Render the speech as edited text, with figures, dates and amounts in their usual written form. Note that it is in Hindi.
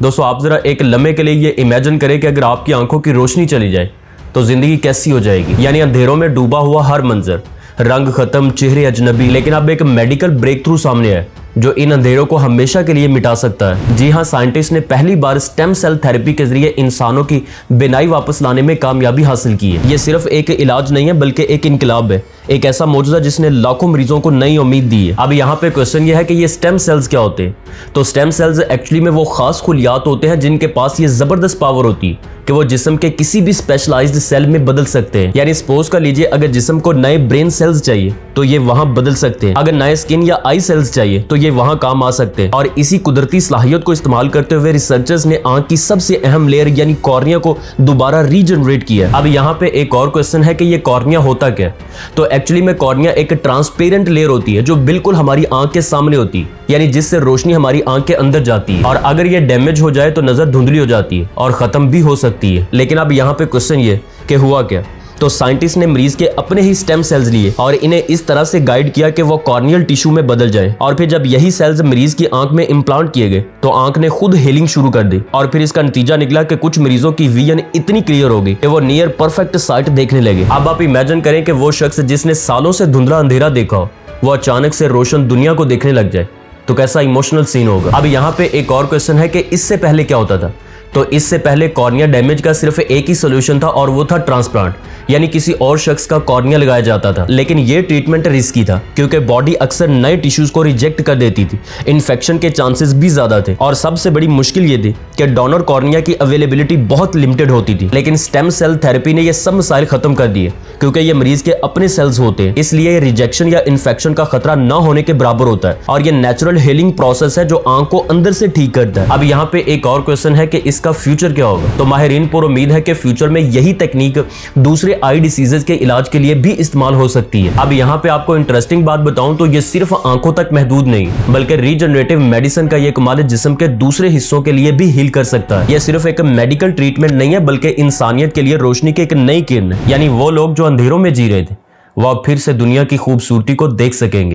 दोस्तों आप जरा एक लम्हे के लिए ये इमेजिन करें कि अगर आपकी आंखों की रोशनी चली जाए तो जिंदगी कैसी हो जाएगी। यानी अंधेरों में डूबा हुआ हर मंजर, रंग खत्म, चेहरे अजनबी। लेकिन अब एक मेडिकल ब्रेक थ्रू सामने है जो इन अंधेरों को हमेशा के लिए मिटा सकता है। जी हाँ, साइंटिस्ट ने पहली बार स्टेम सेल थेरेपी के जरिए इंसानों की बिनाई वापस लाने में कामयाबी हासिल की है। ये सिर्फ एक इलाज नहीं है बल्कि एक इनकलाब है, एक ऐसा मौजूदा जिसने लाखों मरीजों को नई उम्मीद दी है। अब यहाँ पे क्वेश्चन ये है कि ये स्टेम सेल्स क्या होते हैं। तो स्टेम सेल्स एक्चुअली में वो खास खुलियात होते हैं जिनके पास ये जबरदस्त पावर होती है कि वो जिस्म के किसी भी स्पेशलाइज्ड सेल में बदल सकते हैं। यानी सपोज कर लीजिए अगर जिस्म को नए ब्रेन सेल्स चाहिए तो ये वहां बदल सकते हैं, अगर नए स्किन या आई सेल्स चाहिए तो ये वहां काम आ सकते हैं। और इसी कुदरती सलाहियत को इस्तेमाल करते हुए रिसर्चर्स ने आंख की सबसे अहम लेयर यानी कॉर्निया को दोबारा रीजनरेट किया। अब यहाँ पे एक और क्वेश्चन है कि ये कॉर्निया होता क्या है। तो एक्चुअली में कॉर्निया एक ट्रांसपेरेंट लेयर होती है जो बिल्कुल हमारी आंख के सामने होती है, यानी जिससे रोशनी हमारी आंख के अंदर जाती है। और अगर ये डैमेज हो जाए तो नजर धुंधली हो जाती है और खत्म भी हो सकती है। लेकिन अब यहाँ पे क्वेश्चन ये कि हुआ क्या। तो साइंटिस्ट ने मरीज के अपने ही स्टेम सेल्स लिए और इन्हें इस तरह से गाइड किया कि वो कॉर्नियल टिश्यू में बदल जाए। और फिर जब यही सेल्स मरीज की आंख में इम्प्लांट किए गए तो आंख ने खुद हीलिंग शुरू कर दी। और फिर इसका नतीजा निकला कि कुछ मरीजों की विजन इतनी क्लियर हो गई कि वो नियर परफेक्ट साइट देखने लगे। अब आप इमेजिन करें कि वो शख्स जिसने सालों से धुंधला अंधेरा देखा हो वो अचानक से रोशन दुनिया को देखने लग जाए तो कैसा इमोशनल सीन होगा। अब यहाँ पे एक और क्वेश्चन है कि इससे पहले क्या होता था। तो इससे पहले कॉर्निया डैमेज का सिर्फ एक ही सोल्यूशन था और वो था ट्रांसप्लांट, यानी किसी और शख्स का कॉर्निया लगाया जाता था। लेकिन ये ट्रीटमेंट रिस्की था क्योंकि बॉडी अक्सर नए टिश्यूज को रिजेक्ट कर देती थी, इन्फेक्शन के चांसेस भी ज्यादा थे और सबसे बड़ी मुश्किल ये थी कि डोनर कॉर्निया की अवेलेबिलिटी बहुत लिमिटेड होती थी। लेकिन स्टेम सेल थेरेपी ने ये सब मसाइल खत्म कर दिए क्योंकि ये मरीज के अपने सेल्स होते हैं, इसलिए रिजेक्शन या इन्फेक्शन का खतरा न होने के बराबर होता है। और ये नेचुरल हीलिंग प्रोसेस है जो आंख को अंदर से ठीक करता है। अब यहाँ पे एक और क्वेश्चन है कि इसका फ्यूचर क्या होगा। तो माहिरीन पर उम्मीद है कि फ्यूचर में यही टेक्निक दूसरे आई डिसीजेस के इलाज के लिए भी इस्तेमाल हो सकती है। अब यहाँ पे आपको इंटरेस्टिंग बात बताऊं तो ये सिर्फ आंखों तक महदूद नहीं बल्कि रीजनरेटिव मेडिसिन का ये कमाल जिस्म के दूसरे हिस्सों के लिए भी हील कर सकता है। यह सिर्फ एक मेडिकल ट्रीटमेंट नहीं है बल्कि इंसानियत के लिए रोशनी की एक नई किरण है। यानी वो लोग जो अंधेरों में जी रहे थे वो अब फिर से दुनिया की खूबसूरती को देख सकेंगे।